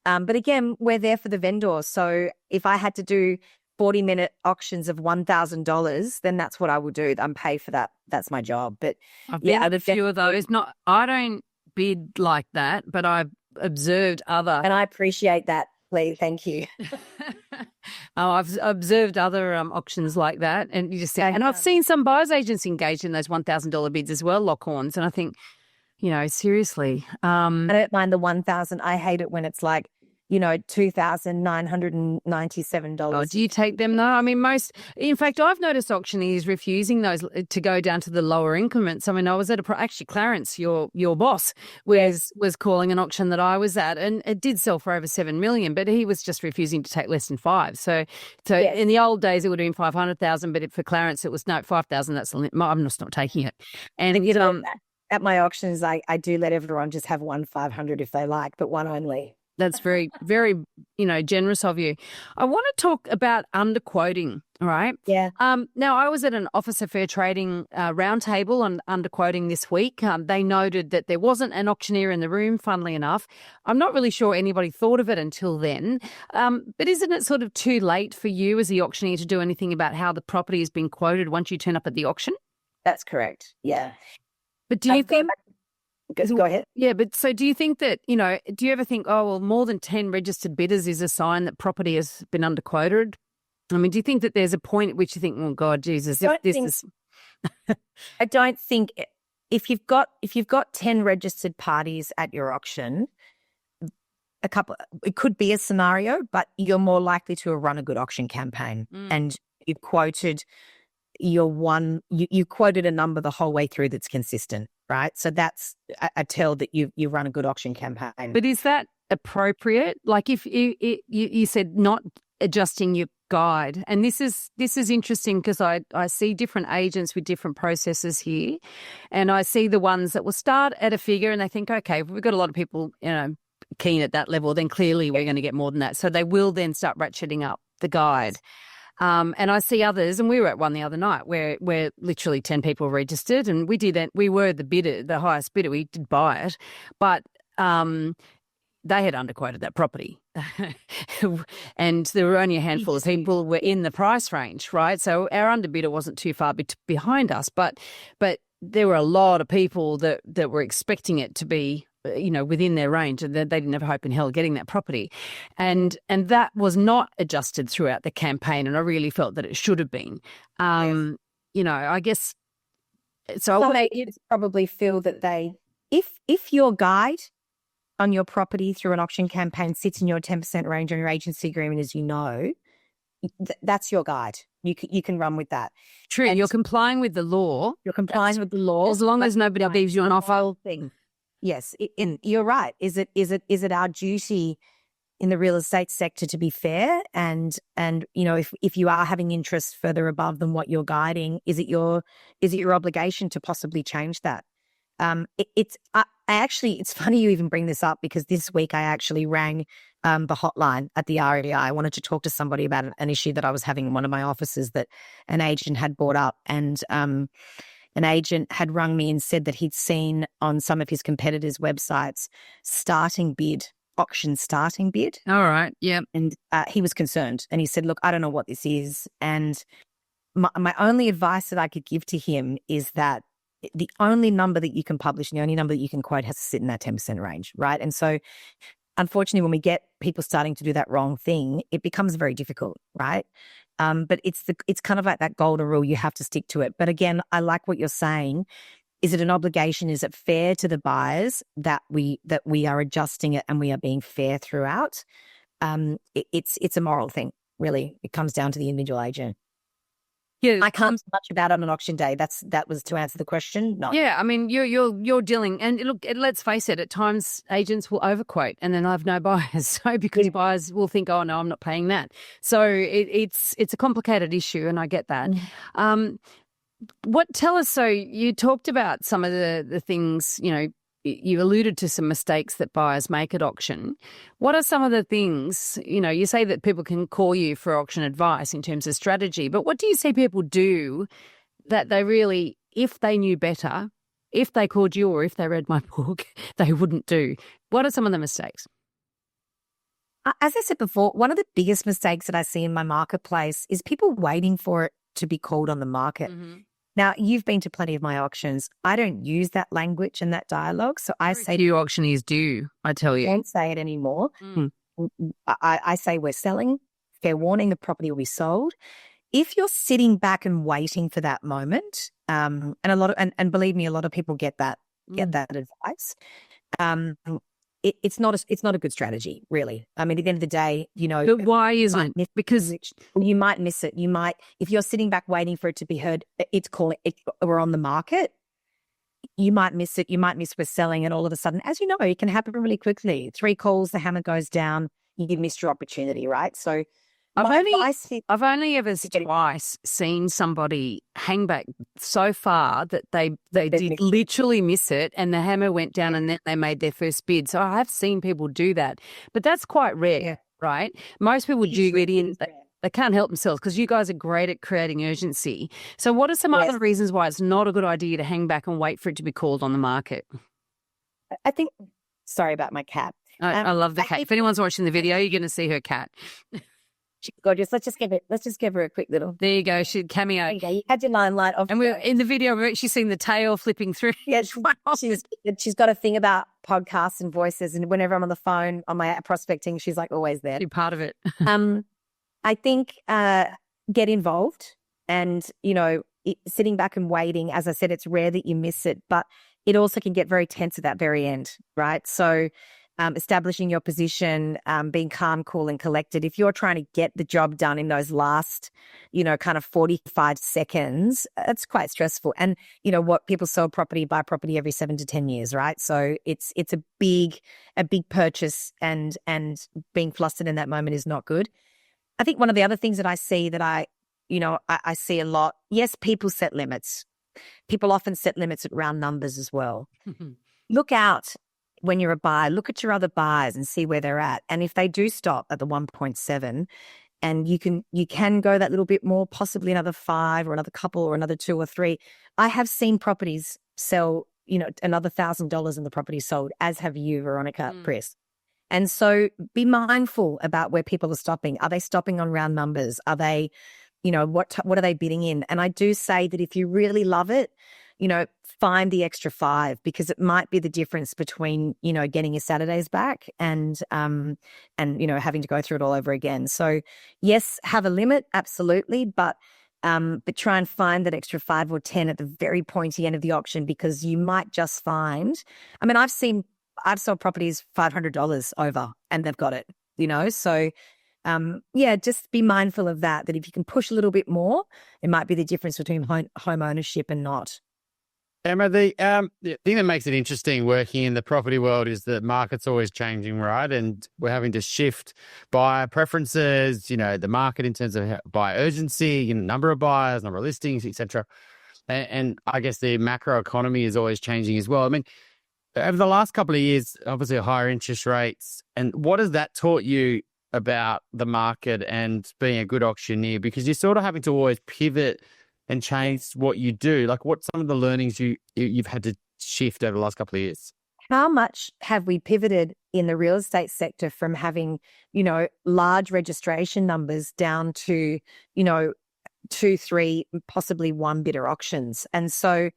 but again, we're there for the vendor. So if I had to do 40-minute auctions of $1,000, then that's what I will do. I'm paid for that. That's my job. But I've been at a few of those. I don't bid like that, but I've observed other. And I appreciate that, Lee. Thank you. I've observed other auctions like that. And you just say, and I've seen some buyer's agents engaged in those $1,000 bids as well, lock horns. And I think, seriously. I don't mind the 1,000. I hate it when it's like, $2,997. Oh, do you take them though? I mean, in fact, I've noticed auctioneers refusing those to go down to the lower increments. I mean, I was at actually Clarence, your boss, was calling an auction that I was at, and it did sell for over 7 million, but he was just refusing to take less than 5. So yes. In the old days, it would have been 500,000, but for Clarence, it was no 5,000. That's the limit. I'm just not taking it. And at my auctions, I do let everyone just have 500 if they like, but one only. That's very, very, generous of you. I want to talk about underquoting, all right? Yeah. Now, I was at an Officer Fair Trading roundtable on underquoting this week. They noted that there wasn't an auctioneer in the room, funnily enough. I'm not really sure anybody thought of it until then. But isn't it sort of too late for you as the auctioneer to do anything about how the property has been quoted once you turn up at the auction? That's correct, yeah. But do you think... Go ahead. Yeah, but so do you think that, do you ever think, oh, well, more than 10 registered bidders is a sign that property has been underquoted? I mean, do you think that there's a point at which you think, oh, God, Jesus, I don't think if you've got 10 registered parties at your auction, it could be a scenario, but you're more likely to run a good auction campaign. And you've quoted you quoted a number the whole way through that's consistent, right? So that's a tell that you run a good auction campaign. But is that appropriate? Like if you said not adjusting your guide, and this is interesting because I see different agents with different processes here, and I see the ones that will start at a figure and they think, okay, if we've got a lot of people, keen at that level, then clearly we're going to get more than that. So they will then start ratcheting up the guide. And I see others, and we were at one the other night where literally 10 people registered, and we were the bidder, the highest bidder. We did buy it, but they had underquoted that property, and there were only a handful of people who were in the price range, right? So our underbidder wasn't too far behind us, but there were a lot of people that were expecting it to be, within their range, and they didn't have hope in hell getting that property. And that was not adjusted throughout the campaign, and I really felt that it should have been. I guess, so some agents probably feel that if your guide on your property through an auction campaign sits in your 10% range on your agency agreement, as that's your guide. You can run with that. True, and you're complying with the law. You're complying with the law. As long as nobody leaves you an offer. Thing. Yes, and you're right. Is it our duty in the real estate sector to be fair? And if you are having interest further above than what you're guiding, is it your obligation to possibly change that? actually, it's funny you even bring this up because this week I actually rang the hotline at the REI. I wanted to talk to somebody about an issue that I was having in one of my offices that an agent had brought up. And an agent had rung me and said that he'd seen on some of his competitors' websites auction starting bid. All right. Yeah. And he was concerned and he said, look, I don't know what this is. And my only advice that I could give to him is that the only number that you can publish and the only number that you can quote has to sit in that 10% range, right? And so unfortunately, when we get people starting to do that wrong thing, it becomes very difficult, right? But it's kind of like that golden rule. You have to stick to it. But again, I like what you're saying. Is it an obligation? Is it fair to the buyers that we are adjusting it and we are being fair throughout? It's a moral thing, really. It comes down to the individual agent. Yeah, I can't say much about it on an auction day. That was to answer the question. No. Yeah, I mean, you're dealing, and look, let's face it. At times, agents will overquote, and then I have no buyers. So because buyers will think, "Oh no, I'm not paying that." So it's a complicated issue, and I get that. Tell us? So you talked about some of the things. You alluded to some mistakes that buyers make at auction. What are some of the things, you say that people can call you for auction advice in terms of strategy, but what do you see people do that they really, if they knew better, if they called you or if they read my book, they wouldn't do? What are some of the mistakes? As I said before, one of the biggest mistakes that I see in my marketplace is people waiting for it to be called on the market. Mm-hmm. Now, you've been to plenty of my auctions. I don't use that language and that dialogue. So I say, you auctioneers do, I tell you. Don't say it anymore. I say we're selling. Fair warning, the property will be sold. If you're sitting back and waiting for that moment, and believe me, a lot of people get that advice. It's not a good strategy, really. I mean, at the end of the day, But why isn't it? Because you might miss it. You might, if you're sitting back waiting for it to be heard, we're on the market. You might miss it. You might miss we're selling, and all of a sudden, as you know, it can happen really quickly. 3 calls, the hammer goes down. You missed your opportunity, right? So I've only ever twice seen somebody hang back so far that they did literally miss it and the hammer went down and then they made their first bid. So I have seen people do that, but that's quite rare, right? Most people do it in. They can't help themselves because you guys are great at creating urgency. So what are some other reasons why it's not a good idea to hang back and wait for it to be called on the market? I think, sorry about my cat. I love the cat. If anyone's watching the video, you're going to see her cat. She's gorgeous. Let's just give her a quick little. There you go. She cameo. Okay, you had your limelight off. And we're in the video. We're actually seeing the tail flipping through. Yeah, she's got a thing about podcasts and voices, and whenever I'm on the phone on my prospecting, she's like always there. You're part of it. I think get involved, and sitting back and waiting. As I said, it's rare that you miss it, but it also can get very tense at that very end, right? So. Establishing your position, being calm, cool, and collected. If you're trying to get the job done in those last, kind of 45 seconds, it's quite stressful. And what people sell property, buy property every 7 to 10 years, right? So it's a big purchase, and being flustered in that moment is not good. I think one of the other things that I see that I see a lot. Yes, people set limits. People often set limits at round numbers as well. Look out. When you're a buyer, look at your other buyers and see where they're at. And if they do stop at the 1.7 and you can go that little bit more, possibly another 5 or another couple or another 2 or 3. I have seen properties sell, another $1,000 in the property sold, as have you, Veronica, Chris. And so be mindful about where people are stopping. Are they stopping on round numbers? Are they, what are they bidding in? And I do say that if you really love it, find the extra 5, because it might be the difference between, getting your Saturdays back and having to go through it all over again. So yes, have a limit, absolutely. But try and find that extra 5 or 10 at the very pointy end of the auction, because you might just find, I've sold properties $500 over and they've got it, so just be mindful of that if you can push a little bit more, it might be the difference between home ownership and not. Emma, the thing that makes it interesting working in the property world is the market's always changing, right? And we're having to shift buyer preferences, the market in terms of buyer urgency, number of buyers, number of listings, etc. And I guess the macro economy is always changing as well. Over the last couple of years, obviously higher interest rates, and what has that taught you about the market and being a good auctioneer? Because you're sort of having to always pivot and change what you do. Like, what's some of the learnings you've had to shift over the last couple of years? How much have we pivoted in the real estate sector from having, large registration numbers down to, 2, 3, possibly one bidder auctions? And so,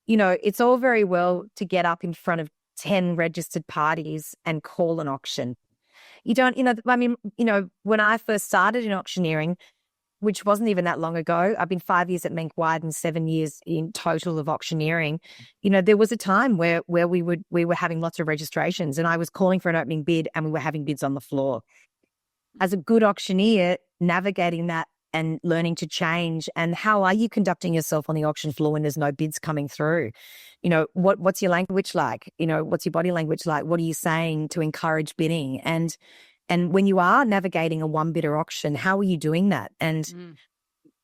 it's all very well to get up in front of 10 registered parties and call an auction. You don't, when I first started in auctioneering, which wasn't even that long ago, I've been 5 years at Menk Wide and 7 years in total of auctioneering. There was a time where we were having lots of registrations and I was calling for an opening bid and we were having bids on the floor. As a good auctioneer, navigating that and learning to change, and how are you conducting yourself on the auction floor when there's no bids coming through? What's your language like? What's your body language like? What are you saying to encourage bidding? And when you are navigating a one bidder auction, how are you doing that? And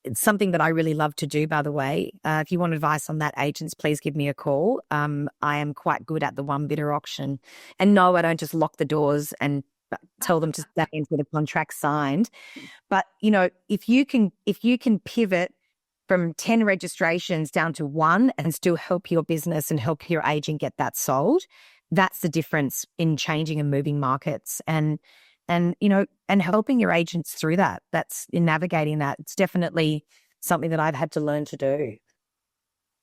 it's something that I really love to do, by the way. If you want advice on that, agents, please give me a call. I am quite good at the one bidder auction. And no, I don't just lock the doors and tell them to stay into the contract signed. But, if you can pivot from 10 registrations down to one and still help your business and help your agent get that sold, that's the difference in changing and moving markets and helping your agents through that. That's in navigating that. It's definitely something that I've had to learn to do.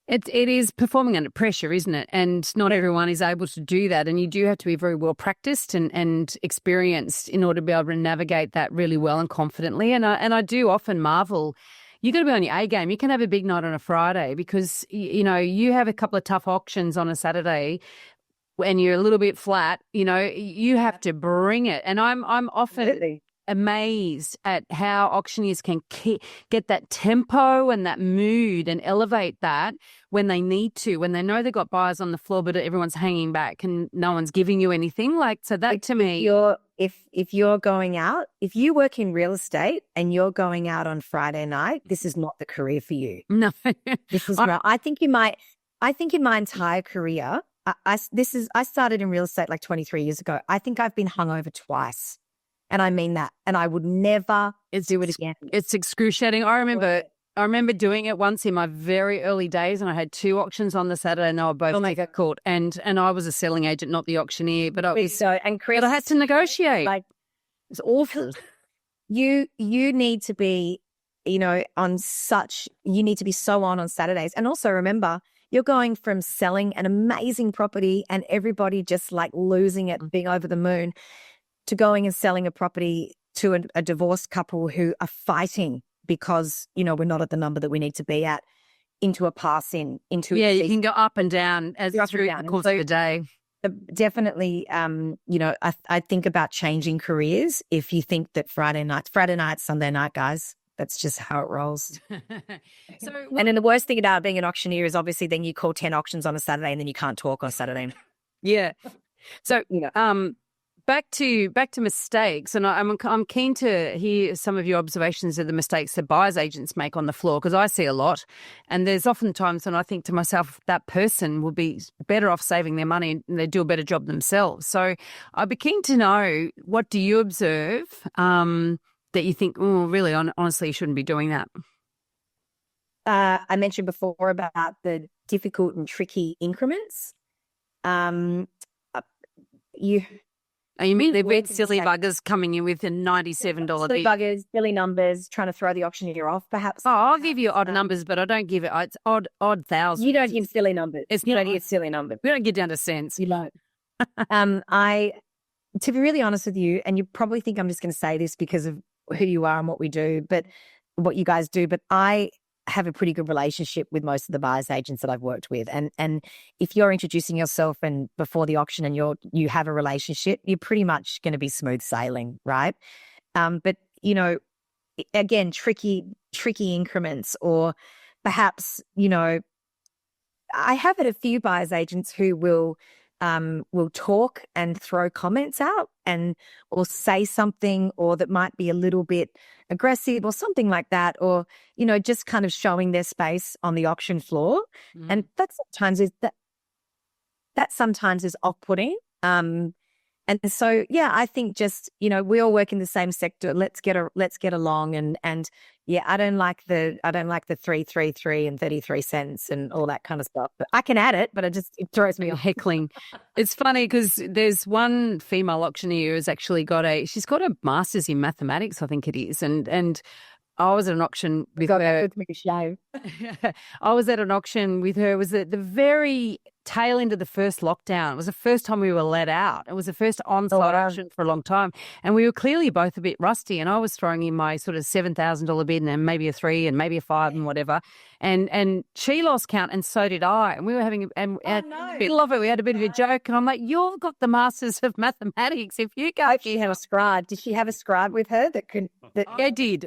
It is performing under pressure, isn't it? And not everyone is able to do that. And you do have to be very well practiced and experienced in order to be able to navigate that really well and confidently. And I do often marvel, you got to be on your A game. You can have a big night on a Friday because, you have a couple of tough auctions on a Saturday and you're a little bit flat, you have to bring it. And I'm often Absolutely amazed at how auctioneers can get that tempo and that mood and elevate that when they need to, when they know they've got buyers on the floor, but everyone's hanging back and no one's giving you anything. So that to me, if you're going out, if you work in real estate and you're going out on Friday night, this is not the career for you. No, This is right. I think in my entire career, I started in real estate like 23 years ago. I think I've been hungover twice. And I mean that. And I would never do it again. It's excruciating. I remember doing it once in my very early days, and I had 2 auctions on the Saturday and they were both difficult. And I was a selling agent, not the auctioneer, but I had to negotiate. Like, it's awful. You need to be, you need to be so on Saturdays. And also remember, you're going from selling an amazing property and everybody just like losing it, being over the moon, to going and selling a property to a divorced couple who are fighting because, we're not at the number that we need to be at, into a pass-in, into you can go up and down through the course of the day. Definitely, I think about changing careers if you think that Friday night, Sunday night, guys. That's just how it rolls. And then the worst thing about being an auctioneer is obviously then you call 10 auctions on a Saturday and then you can't talk on Saturday. Yeah. So, back to mistakes, and I'm keen to hear some of your observations of the mistakes that buyers agents make on the floor, because I see a lot, and there's often times when I think to myself that person would be better off saving their money and they do a better job themselves. So I'd be keen to know, what do you observe that you think, really, honestly, you shouldn't be doing that? I mentioned before about the difficult and tricky increments. You mean the red silly buggers coming in with a $97 silly buggers, silly numbers, trying to throw the auctioneer off, perhaps? Oh, I'll give you odd numbers, but I don't give it. It's odd thousands. You don't give silly numbers. You don't give silly numbers. We don't get down to cents. You don't. To be really honest with you, and you probably think I'm just going to say this because of who you are and what we do, but what you guys do, but I have a pretty good relationship with most of the buyers agents that I've worked with. And if you're introducing yourself and before the auction and you have a relationship, you're pretty much going to be smooth sailing, right? But again, tricky increments, or perhaps, I have had a few buyers agents who will talk and throw comments out or say something, or that might be a little bit aggressive or something like that, or, just kind of showing their space on the auction floor. And that sometimes that sometimes is off-putting. And so, yeah, I think just, we all work in the same sector. Let's get along. And yeah, I don't like the 333 and 33 cents and all that kind of stuff. But I can add it, but it throws me off. Heckling. It's funny because there's one female auctioneer who's actually she's got a master's in mathematics, I think it is. And I was at an auction with her. I was at an auction with her. It was at the very tail end of the first lockdown. It was the first time we were let out. It was the first on-site auction for a long time. And we were clearly both a bit rusty. And I was throwing in my sort of $7,000 bid and then maybe a 3 and maybe a 5 and whatever. And she lost count and so did I. And we were having a bit of it. We had a bit of a joke. And I'm like, you've got the masters of mathematics. If you go. If you have a scribe. Did she have a scribe with her that could? I did.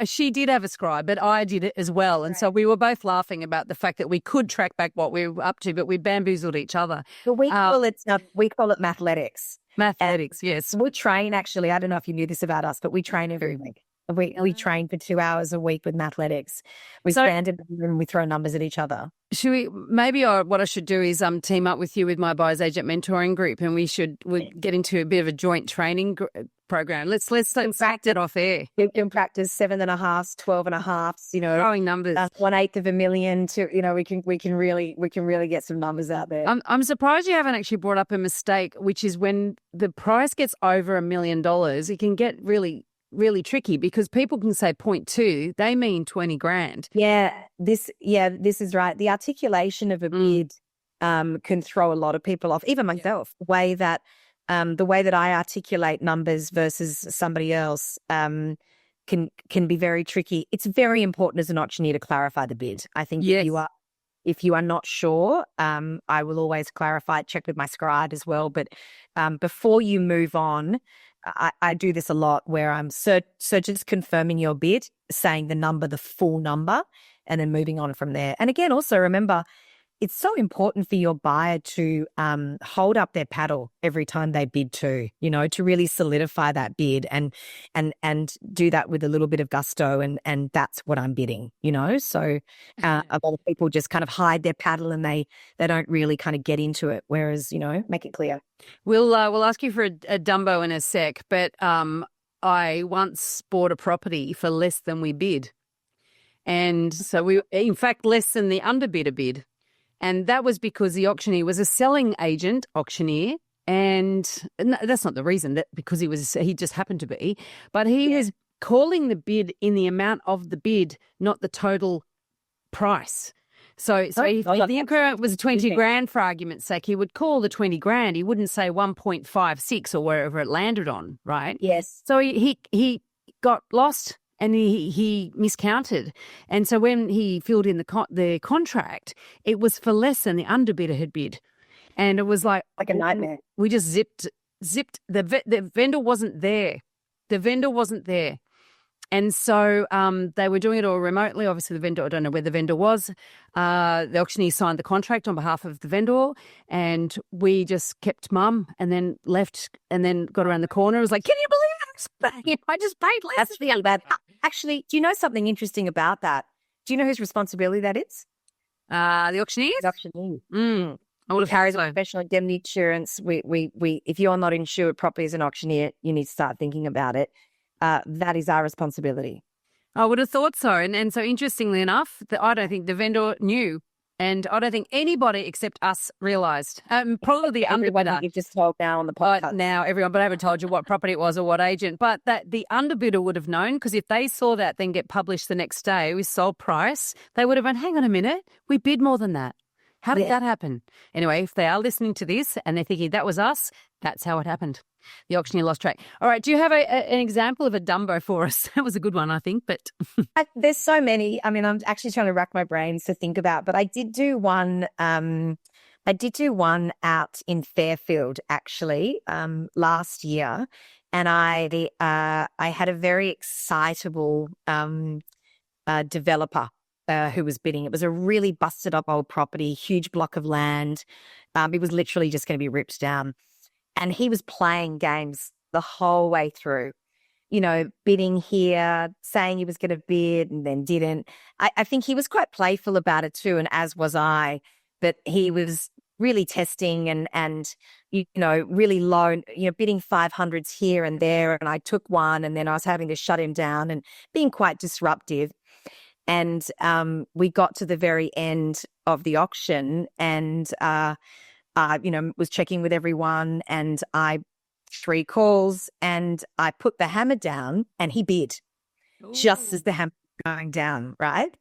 She did have a scribe, but I did it as well. And so we were both laughing about the fact that we could track back what we were up to, but we bamboozled each other. But we call it mathletics. Mathletics, yes. We train, actually, I don't know if you knew this about us, but we train every week. We train for 2 hours a week with mathletics. We stand in the room and we throw numbers at each other. Should we? Maybe what I should do is team up with you with my buyer's agent mentoring group, and we get into a bit of a joint training program. Let's act it off air. You can practice 7.5s, 12.5s. Throwing numbers. 1/8 of a million. We can really get some numbers out there. I'm surprised you haven't actually brought up a mistake, which is when the price gets over $1 million, it can get really tricky because people can say 0.2, they mean 20 grand. This is right. The articulation of a bid can throw a lot of people off, even myself. The way that I articulate numbers versus somebody else can be very tricky. It's very important as an auctioneer to clarify the bid. I think if you are not sure, I will always clarify, check with my scribe as well. But before you move on, I do this a lot where I'm just confirming your bid, saying the full number, and then moving on from there. And again, also remember, it's so important for your buyer to hold up their paddle every time they bid too, to really solidify that bid and do that with a little bit of gusto. And that's what I'm bidding, So a lot of people just kind of hide their paddle and they don't really kind of get into it. Whereas, make it clear. We'll ask you for a dumbo in a sec, but I once bought a property for less than we bid. And so in fact, less than the underbidder bid. And that was because the auctioneer was a selling agent auctioneer. And that's not the reason, that because he just happened to be, but he was calling the bid in the amount of the bid, not the total price. So if the increment was 20 grand, for argument's sake, he would call the 20 grand. He wouldn't say 1.56 or wherever it landed on, right? Yes. So he got lost. And he miscounted. And so when he filled in the contract, it was for less than the underbidder had bid. And it was like a nightmare. We just zipped. The vendor wasn't there. And so they were doing it all remotely. Obviously, the vendor, I don't know where the vendor was. The auctioneer signed the contract on behalf of the vendor, and we just kept mum and then left and then got around the corner. It was like, can you believe it? I just paid less. That's really bad. Actually, do you know something interesting about that? Do you know whose responsibility that is? The auctioneer? The auctioneer. I would have carries professional indemnity insurance. We if you're not insured properly as an auctioneer, you need to start thinking about it. That is our responsibility. I would have thought so. And so interestingly enough, I don't think the vendor knew. And I don't think anybody except us realised. Probably the underbidder. You've just told now on the podcast. Now everyone, but I haven't told you what property it was or what agent. But that the underbidder would have known, because if they saw that then get published the next day with sold price, they would have went, hang on a minute, we bid more than that. How did that happen? Anyway, if they are listening to this and they're thinking that was us, that's how it happened. The auctioneer lost track. All right, do you have an example of a dumbo for us? That was a good one, I think. But there's so many. I mean, I'm actually trying to rack my brains to think about. But I did do one. I did do one out in Fairfield actually last year, and I had a very excitable developer who was bidding. It was a really busted up old property, huge block of land. It was literally just going to be ripped down. And he was playing games the whole way through, bidding here, saying he was going to bid and then didn't. I think he was quite playful about it too, and as was I. But he was really testing and really low, bidding 500s here and there. And I took one, and then I was having to shut him down and being quite disruptive. And we got to the very end of the auction, and was checking with everyone, and I 3 calls, and I put the hammer down, and he bid just as the hammer was going down, right?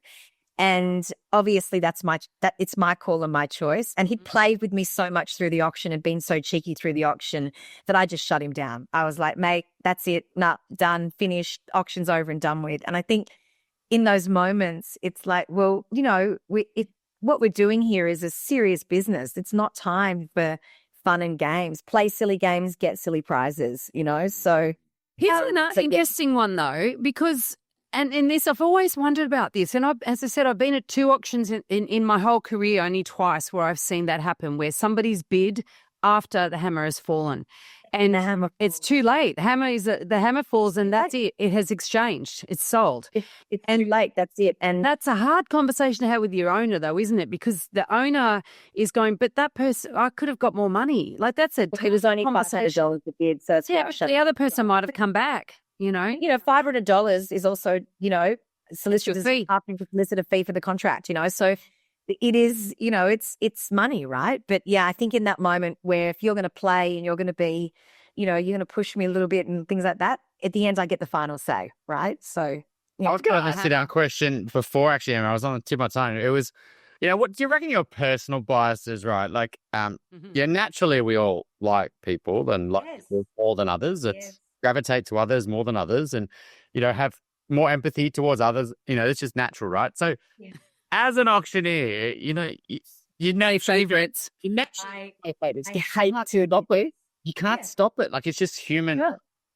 And obviously it's my call and my choice. And he'd played with me so much through the auction and been so cheeky through the auction that I just shut him down. I was like, mate, that's it. Nah, done, finished, auction's over and done with. And I think in those moments, it's like, well, what we're doing here is a serious business. It's not time for fun and games. Play silly games, get silly prizes, So here's an interesting one though, because and in this, I've always wondered about this. And as I said, I've been at 2 auctions in my whole career, only twice where I've seen that happen, where somebody's bid after the hammer has fallen. And it's too late. The hammer falls, and that's it. It has exchanged. It's sold. It's too late. That's it. And that's a hard conversation to have with your owner, though, isn't it? Because the owner is going, but that person, I could have got more money. Like that's a it was only $500 a bid, so it's the other person might have come back. $500 is also, solicitors asking for solicitor fee for the contract, So it is, it's money, right? But yeah, I think in that moment where if you're going to play and you're going to be, you're going to push me a little bit and things like that, at the end I get the final say, right? So I was going to sit down question before actually, Emma. I was on the tip of my tongue. It was, what do you reckon your personal biases, right? Like, naturally we all like people and like people more than others. It's gravitate to others more than others, and have more empathy towards others. It's just natural, right? So as an auctioneer, you favorites. You hate to not with. You can't stop it. Like it's just human.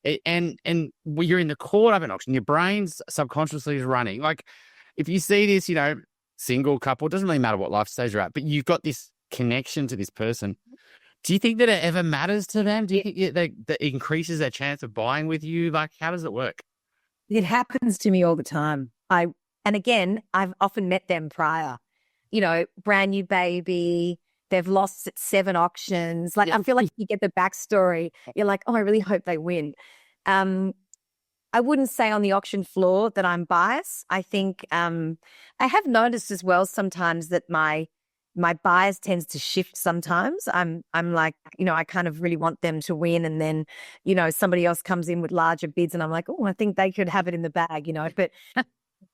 Yeah. And when you're in the court of an auction, your brain's subconsciously is running. Like if you see this, single couple, it doesn't really matter what life stage you're at, but you've got this connection to this person. Do you think that it ever matters to them? Do you think that increases their chance of buying with you? Like, how does it work? It happens to me all the time. And again, I've often met them prior, brand new baby. They've lost at 7 auctions. Like, I feel like you get the backstory. You're like, oh, I really hope they win. I wouldn't say on the auction floor that I'm biased. I think I have noticed as well sometimes that my bias tends to shift sometimes. I'm like, I kind of really want them to win. And then, somebody else comes in with larger bids and I'm like, oh, I think they could have it in the bag, But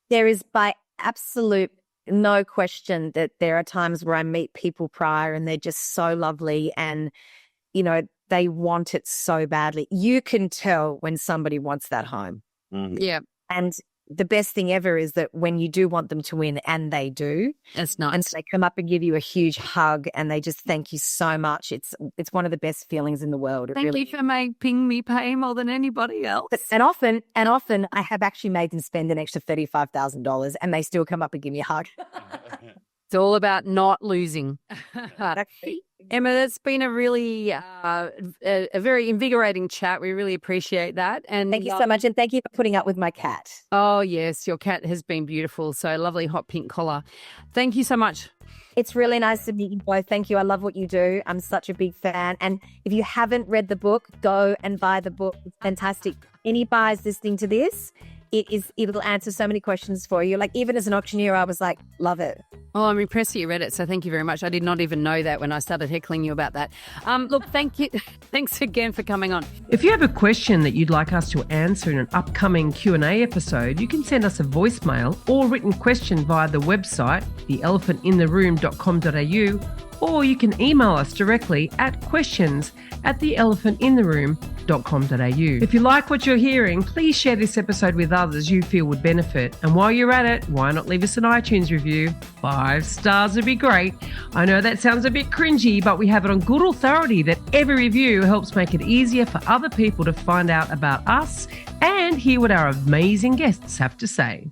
there is by absolute no question that there are times where I meet people prior and they're just so lovely and, they want it so badly. You can tell when somebody wants that home. Mm. Yeah. And the best thing ever is that when you do want them to win, and they do, that's nice. and so they come up and give you a huge hug and they just thank you so much. It's one of the best feelings in the world. Thank you for making me pay more than anybody else. And often I have actually made them spend an extra $35,000 and they still come up and give me a hug. It's all about not losing. Emma, that's been a really a very invigorating chat. We really appreciate that. And thank you so much. And thank you for putting up with my cat. Oh, yes. Your cat has been beautiful. So lovely hot pink collar. Thank you so much. It's really nice to meet you both. Thank you. I love what you do. I'm such a big fan. And if you haven't read the book, go and buy the book. It's fantastic. Any buyers listening to this, it'll answer so many questions for you. Like even as an auctioneer, I was like, love it. Oh, I'm impressed that you read it. So thank you very much. I did not even know that when I started heckling you about that. Look, thank you. Thanks again for coming on. If you have a question that you'd like us to answer in an upcoming Q&A episode, you can send us a voicemail or written question via the website, theelephantintheroom.com.au, or you can email us directly at questions@theelephantintheroom.com.au. If you like what you're hearing, please share this episode with others you feel would benefit. And while you're at it, why not leave us an iTunes review? 5 stars would be great. I know that sounds a bit cringy, but we have it on good authority that every review helps make it easier for other people to find out about us and hear what our amazing guests have to say.